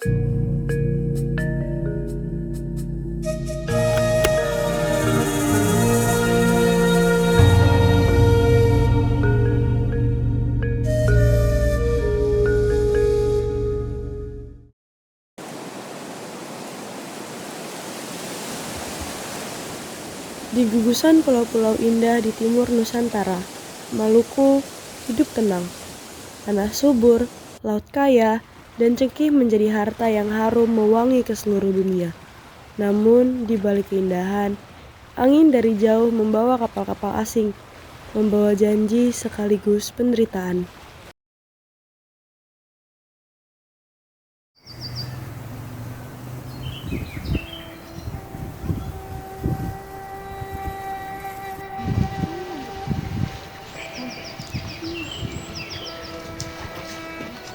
Di gugusan pulau-pulau indah di timur Nusantara, Maluku hidup tenang. Tanah subur, laut kaya, dan cengkih menjadi harta yang harum mewangi ke seluruh dunia. Namun, di balik keindahan, angin dari jauh membawa kapal-kapal asing, membawa janji sekaligus penderitaan.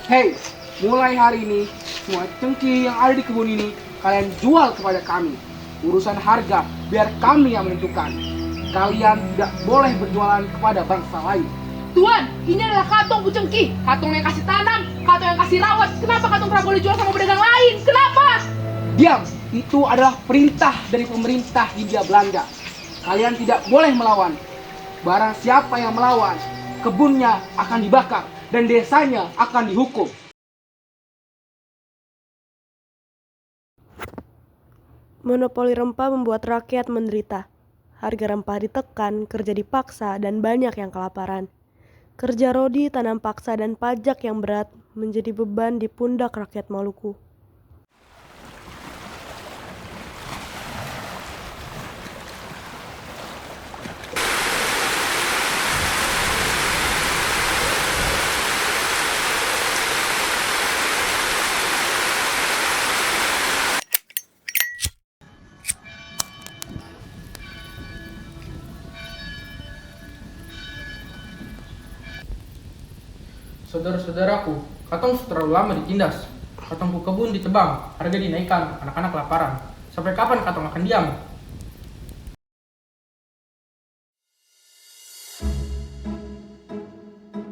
Hei, mulai hari ini, semua cengkih yang ada di kebun ini, kalian jual kepada kami. Urusan harga, biar kami yang menentukan. Kalian tidak boleh berjualan kepada bangsa lain. Tuan, ini adalah katong Bu Cengkih. Katong yang kasih tanam, katong yang kasih rawat. Kenapa katong pernah boleh jual sama pedagang lain? Kenapa? Diam, itu adalah perintah dari pemerintah Hindia Belanda. Kalian tidak boleh melawan. Barang siapa yang melawan, kebunnya akan dibakar dan desanya akan dihukum. Monopoli rempah membuat rakyat menderita. Harga rempah ditekan, kerja dipaksa, dan banyak yang kelaparan. Kerja rodi, tanam paksa, dan pajak yang berat menjadi beban di pundak rakyat Maluku. Saudara-saudaraku, katong sudah terlalu lama ditindas. Katong ku kebun ditebang, harga dinaikkan, anak-anak laparan. Sampai kapan katong akan diam?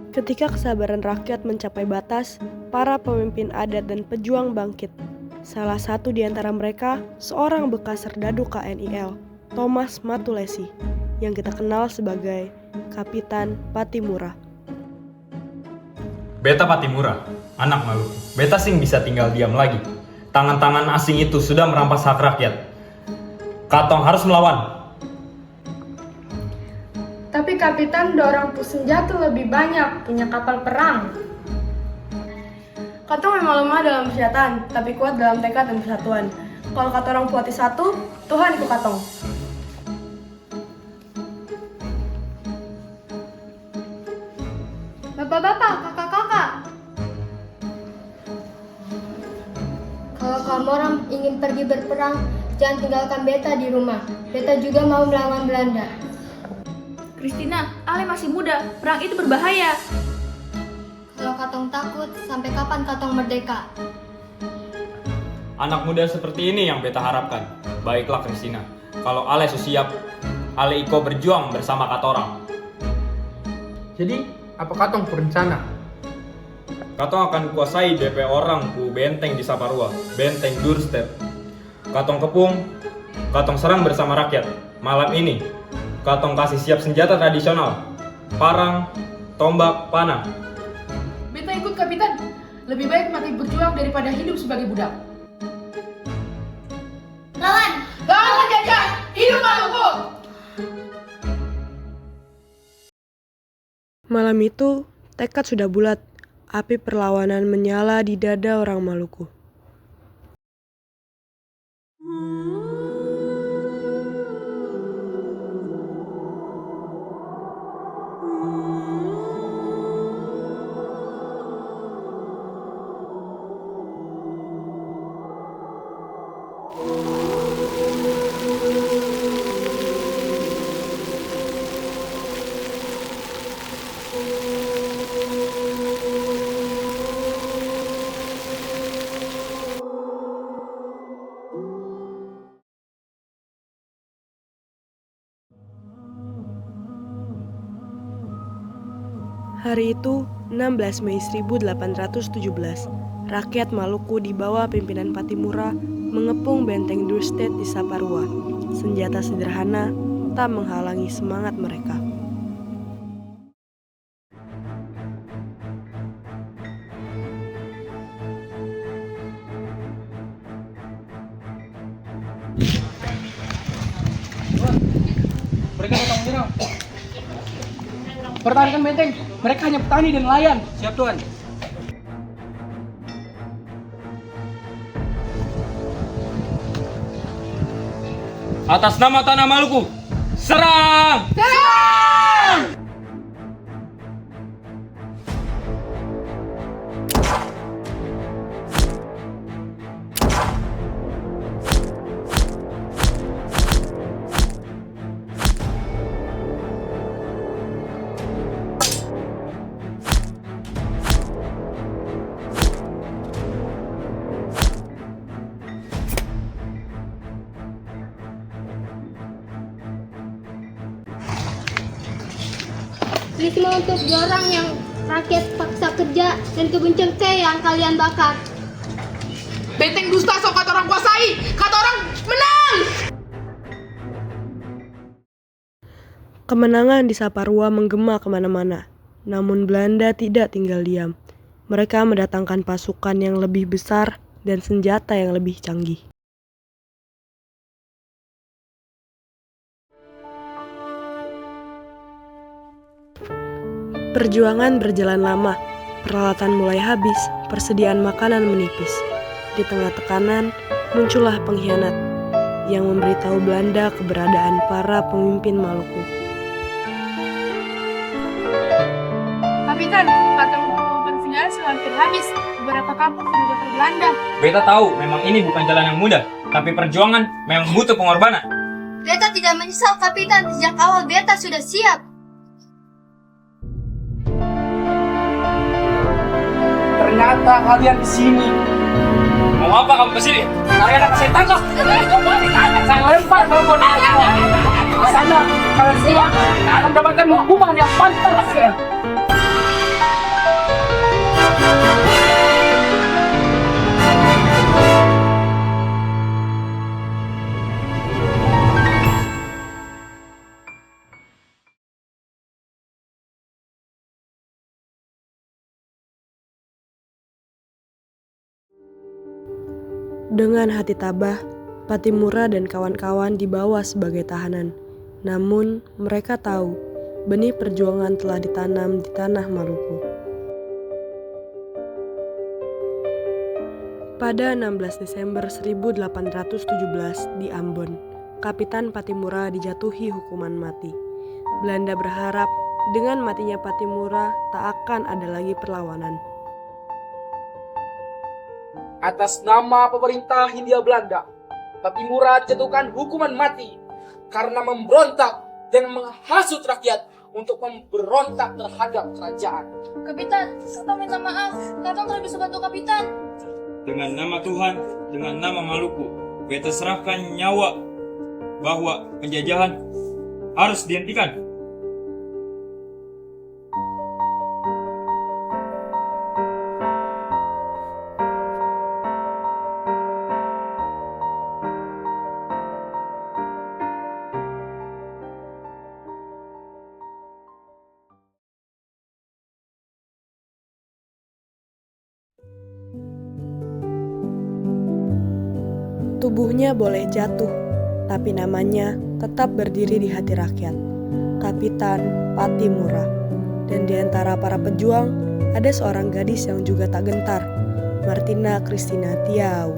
Ketika kesabaran rakyat mencapai batas, para pemimpin adat dan pejuang bangkit. Salah satu di antara mereka, seorang bekas serdadu KNIL, Thomas Matulesi, yang kita kenal sebagai Kapitan Patimura. Beta Patimura, anak Maluku. Beta sing bisa tinggal diam lagi. Tangan-tangan asing itu sudah merampas hak rakyat. Katong harus melawan. Tapi kapitan dorang senjata lebih banyak, punya kapal perang. Katong memang lemah dalam persenjataan, tapi kuat dalam tekad dan persatuan. Kalau kata orang kuat satu, Tuhan ikut katong. Bapak-bapak, kakak-kakak. Kalau kamu orang ingin pergi berperang, jangan tinggalkan beta di rumah. Beta juga mau melawan Belanda. Christina, Ale masih muda, perang itu berbahaya. Kalau katong takut, sampai kapan katong merdeka? Anak muda seperti ini yang beta harapkan. Baiklah Christina, kalau Ale siap, Ale iko berjuang bersama katorang. Jadi, apa katong berencana? Katong akan kuasai DP orang ku benteng di Saparua, benteng Durstep. Katong kepung, katong serang bersama rakyat. Malam ini, katong kasih siap senjata tradisional, parang, tombak, panah. Beta ikut kapitan. Lebih baik mati berjuang daripada hidup sebagai budak. Lawan! Lawan penjajah! Hidup Maluku! Malam itu, tekad sudah bulat. Api perlawanan menyala di dada orang Maluku. Hari itu, 16 Mei 1817, rakyat Maluku di bawah pimpinan Patimura mengepung benteng Dorset di Saparua. Senjata sederhana tak menghalangi semangat mereka. Mereka datang menyerang. Pertahankan benteng. Mereka hanya petani dan nelayan. Siap, Tuan. Atas nama tanah Maluku, serang! Risma untuk dorong yang rakyat paksa kerja dan kebun cengkeh yang kalian bakar. Benteng dusta sok kata orang kuasai. Kata orang menang. Kemenangan di Saparua menggema kemana-mana. Namun Belanda tidak tinggal diam. Mereka mendatangkan pasukan yang lebih besar dan senjata yang lebih canggih. Perjuangan berjalan lama, peralatan mulai habis, persediaan makanan menipis. Di tengah tekanan, muncullah pengkhianat yang memberitahu Belanda keberadaan para pemimpin Maluku. Kapitan, kantong bersenjata sudah hampir habis. Beberapa kampung sudah dibakar Belanda. Beta tahu memang ini bukan jalan yang mudah, tapi perjuangan memang butuh pengorbanan. Beta tidak menyesal, Kapitan. Sejak awal Beta sudah siap. Ternyata kalian di sini. Mau apa kamu kesini? Kalian akan saya tangkap. Saya lempar balkon semua. Di sana kalian semua akan mendapatkan hukuman yang pantas. Dengan hati tabah, Patimura dan kawan-kawan dibawa sebagai tahanan. Namun, mereka tahu benih perjuangan telah ditanam di tanah Maluku. Pada 16 Desember 1817 di Ambon, Kapitan Patimura dijatuhi hukuman mati. Belanda berharap dengan matinya Patimura tak akan ada lagi perlawanan. Atas nama pemerintah Hindia Belanda, Patimura dijatuhkan hukuman mati karena memberontak dan menghasut rakyat untuk memberontak terhadap kerajaan. Kapitan, Katong minta maaf. Katong tidak bisa bantu Kapitan. Dengan nama Tuhan, dengan nama Maluku, beta serahkan nyawa bahwa penjajahan harus dihentikan. Tubuhnya boleh jatuh, tapi namanya tetap berdiri di hati rakyat. Kapitan Patimura. Dan di antara para pejuang, ada seorang gadis yang juga tak gentar, Martina Christina Tiau,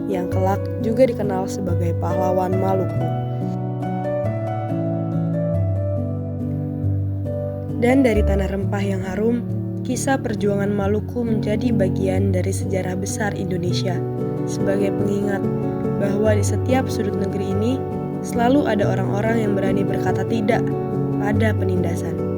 yang kelak juga dikenal sebagai pahlawan Maluku. Dan dari tanah rempah yang harum, kisah perjuangan Maluku menjadi bagian dari sejarah besar Indonesia, sebagai pengingat bahwa di setiap sudut negeri ini selalu ada orang-orang yang berani berkata tidak pada penindasan.